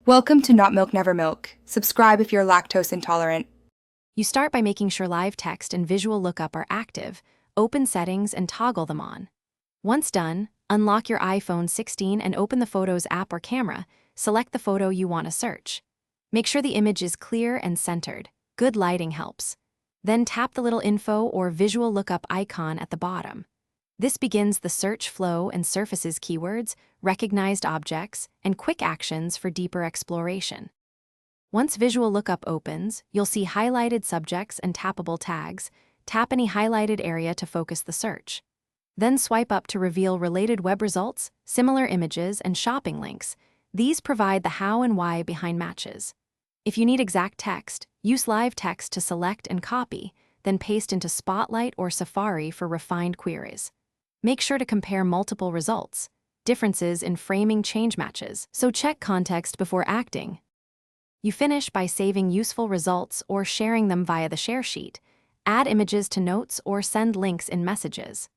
Welcome to Not Milk Never Milk. Subscribe if you're lactose intolerant. You start by making sure live text and visual lookup are active, open settings and toggle them on. Once done, unlock your iPhone 16 and open the Photos app or camera. Select the photo you want to search. Make sure the image is clear and centered. Good lighting helps. Then tap the little info or visual lookup icon at the bottom. This begins the search flow and surfaces keywords, recognized objects, and quick actions for deeper exploration. Once visual lookup opens, you'll see highlighted subjects and tappable tags. Tap any highlighted area to focus the search. Then swipe up to reveal related web results, similar images, and shopping links. These provide the how and why behind matches. If you need exact text, use live text to select and copy, then paste into Spotlight or Safari for refined queries. Make sure to compare multiple results. Differences in framing change matches, so check context before acting. You finish by saving useful results or sharing them via the share sheet. Add images to notes or send links in messages.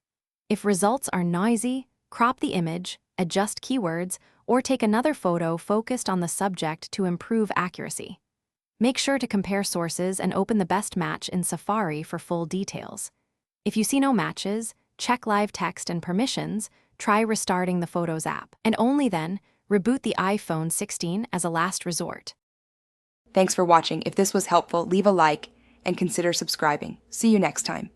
If results are noisy, crop the image, adjust keywords, or take another photo focused on the subject to improve accuracy. Make sure to compare sources and open the best match in Safari for full details. If you see no matches, check live text and permissions, try restarting the Photos app, and only then, reboot the iPhone 16 as a last resort. Thanks for watching. If this was helpful, leave a like and consider subscribing. See you next time.